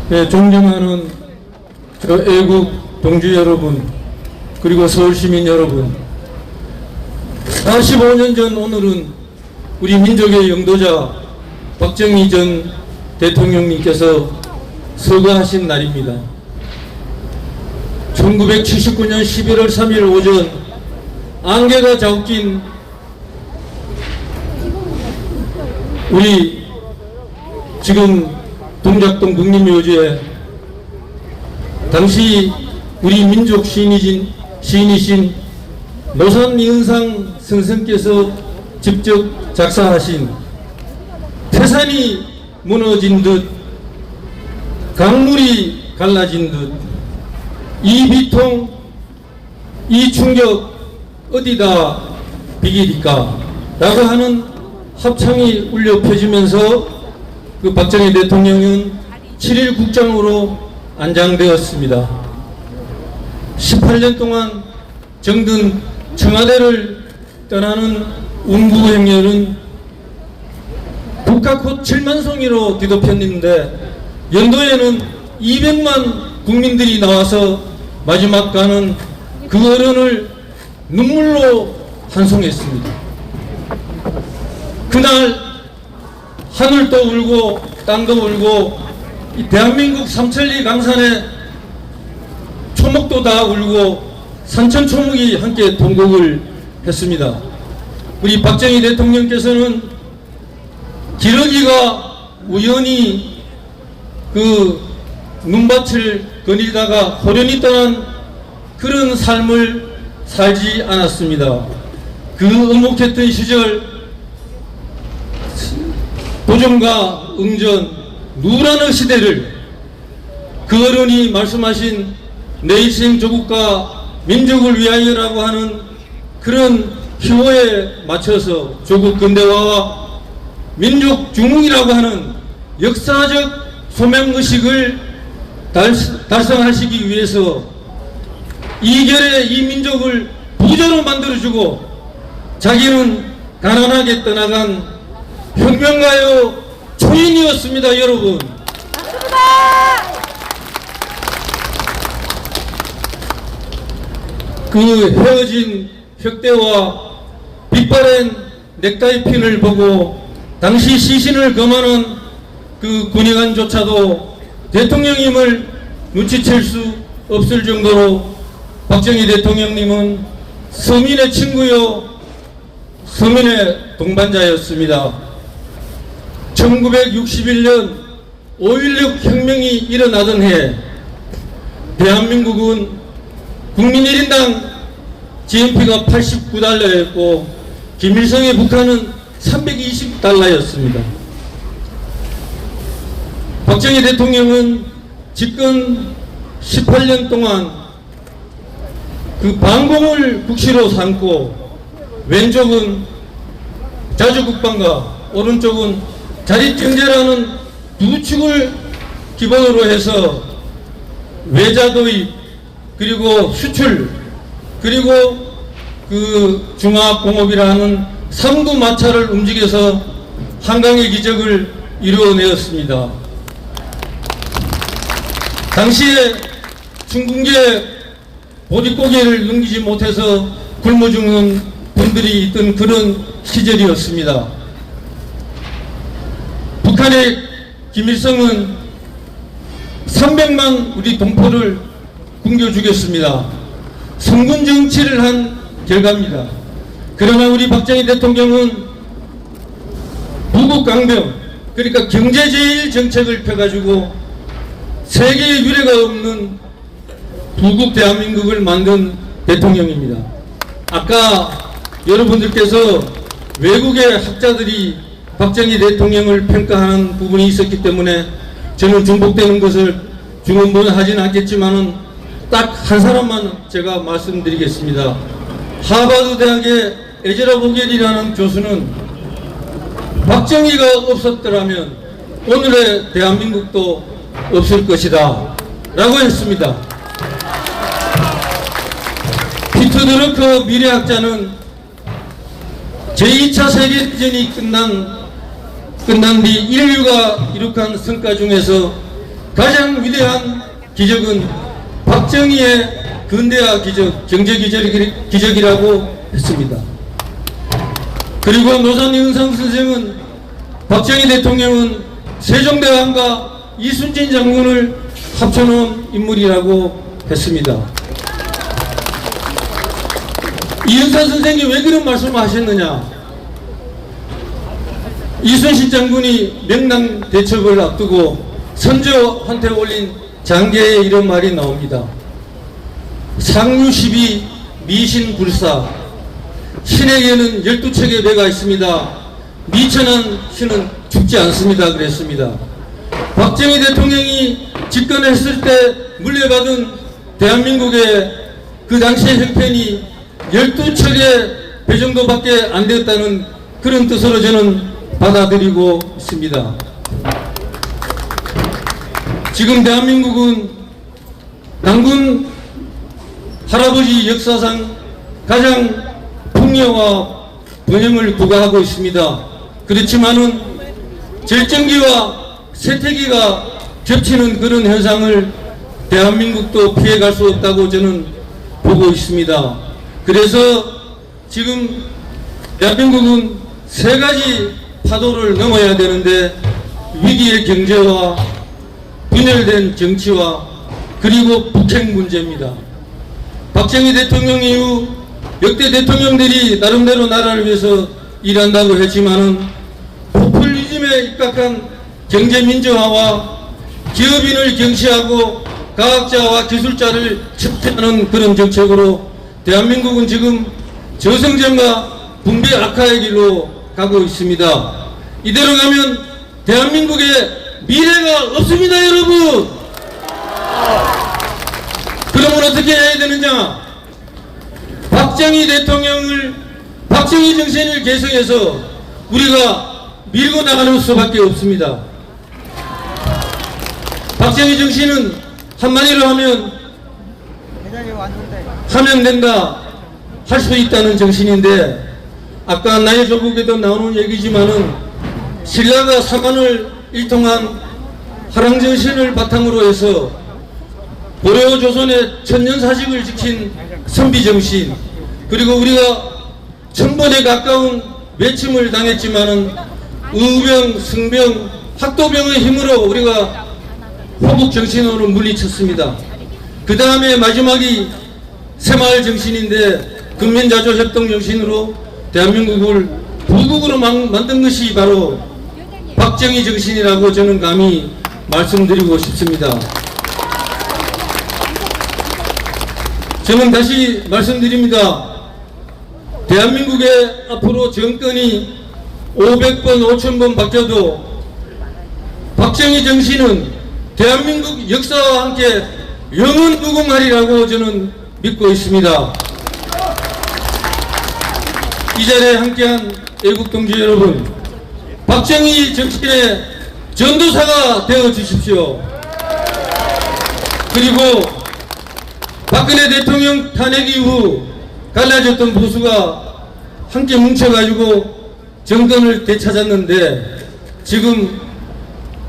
네, 존경하는 애국 동지 여러분, 그리고 서울시민 여러분, 45년 전 오늘은 우리 민족의 영도자 박정희 전 대통령님께서 서거하신 날입니다. 1979년 11월 3일 오전 안개가 자욱진 우리 지금 동작동 국립묘지에 당시 우리 민족 시인이신 노산이은상 선생께서 직접 작사하신 태산이 무너진 듯 강물이 갈라진 듯 이 비통 이 충격 어디다 비기리까 라고 하는 합창이 울려 펴지면서 그 박정희 대통령은 7일 국장으로 안장되었습니다. 18년 동안 정든 청와대를 떠나는 운구 행렬은 국가꽃 7만 송이로 뒤덮였는데 연도에는 200만 국민들이 나와서 마지막 가는 그 어른을 눈물로 환송했습니다. 그날 하늘도 울고 땅도 울고 이 대한민국 삼천리 강산에 초목도 다 울고 산천 초목이 함께 동곡을 했습니다. 우리 박정희 대통령께서는 기러기가 우연히 그 눈밭을 거닐다가 호련히 떠난 그런 삶을 살지 않았습니다. 그 엄혹했던 시절 도전과 응전 누라는 시대를 그 어른이 말씀하신 내 일생 조국과 민족을 위하여라고 하는 그런 희호에 맞춰서 조국 근대화와 민족 중흥이라고 하는 역사적 소명의식을 달성하시기 위해서 이결의 이 민족을 부자로 만들어주고 자기는 가난하게 떠나간 혁명가요 초인이었습니다. 여러분, 그 헤어진 혁대와 빛바랜 넥타이 핀을 보고 당시 시신을 검하는 그 군의관조차도 대통령님을 눈치챌 수 없을 정도로 박정희 대통령님은 서민의 친구요 서민의 동반자였습니다. 1961년 5.16 혁명이 일어나던 해 대한민국은 국민 1인당 GNP가 89달러였고 김일성의 북한은 320달러였습니다. 박정희 대통령은 집권 18년 동안 그 반공을 국시로 삼고 왼쪽은 자주국방과 오른쪽은 자립경제라는 두 축을 기본으로 해서 외자 도입 그리고 수출 그리고 그 중화공업이라는 3구 마차를 움직여서 한강의 기적을 이루어내었습니다. 당시에 중궁제 보릿고개를 넘기지 못해서 굶어 죽는 분들이 있던 그런 시절이었습니다. 북한의 김일성은 300만 우리 동포를 굶겨 죽였습니다. 성군 정치를 한 결과입니다. 그러나 우리 박정희 대통령은 부국강병 그러니까 경제제일 정책을 펴가지고 세계에 유례가 없는 부국 대한민국을 만든 대통령입니다. 아까 여러분들께서 외국의 학자들이 박정희 대통령을 평가하는 부분이 있었기 때문에 저는 중복되는 것을 중언부언하지는 않겠지만은 딱 한 사람만 제가 말씀드리겠습니다. 하버드 대학의 에즈라 보겔이라는 교수는 박정희가 없었더라면 오늘의 대한민국도 없을 것이다 라고 했습니다. 피터 드러커 미래학자는 제2차 세계대전이 끝난 뒤 인류가 이룩한 성과 중에서 가장 위대한 기적은 박정희의 근대화 기적, 경제 기적이라고 했습니다. 그리고 노선윤상 선생은 박정희 대통령은 세종대왕과 이순신 장군을 합쳐놓은 인물이라고 했습니다. 이윤상 선생이 왜 그런 말씀을 하셨느냐? 이순신 장군이 명랑 대첩을 앞두고 선조한테 올린 장계에 이런 말이 나옵니다. 상류십이 미신불사, 신에게는 12척의 배가 있습니다. 미천한 신은 죽지 않습니다. 그랬습니다. 박정희 대통령이 집권했을 때 물려받은 대한민국의 그 당시의 형편이 12척의 배 정도밖에 안 되었다는 그런 뜻으로 저는 받아들이고 있습니다. 지금 대한민국은 남군 할아버지 역사상 가장 풍요와 번영을 부과하고 있습니다. 그렇지만은 절정기와 쇠퇴기가 겹치는 그런 현상을 대한민국도 피해갈 수 없다고 저는 보고 있습니다. 그래서 지금 대한민국은 세 가지 파도를 넘어야 되는데 위기의 경제와 분열된 정치와 그리고 북핵 문제입니다. 박정희 대통령 이후 역대 대통령들이 나름대로 나라를 위해서 일한다고 했지만은 포퓰리즘에 입각한 경제 민주화와 기업인을 경시하고 과학자와 기술자를 첩퇴하는 그런 정책으로 대한민국은 지금 저성장과 분배 악화의 길로 가고 있습니다. 이대로 가면 대한민국의 미래가 없습니다, 여러분. 그러면 어떻게 해야 되느냐? 박정희 정신을 계승해서 우리가 밀고 나가는 수밖에 없습니다. 박정희 정신은 한마디로 하면 된다, 할 수 있다는 정신인데, 아까 나의 조국에도 나오는 얘기지만은 신라가 사관을 일통한 화랑정신을 바탕으로 해서 고려 조선의 천년사직을 지킨 선비정신, 그리고 우리가 천번에 가까운 외침을 당했지만은 의병, 승병, 학도병의 힘으로 우리가 호국정신으로 물리쳤습니다. 그 다음에 마지막이 새마을 정신인데 근면자조 협동 정신으로 대한민국을 부국으로 만든 것이 바로 박정희 정신이라고 저는 감히 말씀드리고 싶습니다. 저는 다시 말씀드립니다. 대한민국의 앞으로 정권이 500번, 5000번 바뀌어도 박정희 정신은 대한민국 역사와 함께 영원 무궁하리라고 저는 믿고 있습니다. 이 자리에 함께한 애국동지 여러분, 박정희 정신의 전도사가 되어 주십시오. 그리고 박근혜 대통령 탄핵 이후 갈라졌던 보수가 함께 뭉쳐가지고 정권을 되찾았는데 지금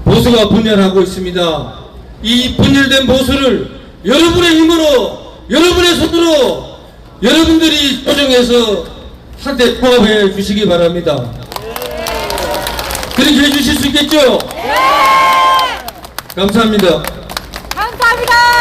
보수가 분열하고 있습니다. 이 분열된 보수를 여러분의 힘으로, 여러분의 손으로 여러분들이 조정해서 한테 통합해 주시기 바랍니다. 그렇게 해주실 수 있겠죠? 감사합니다. 감사합니다.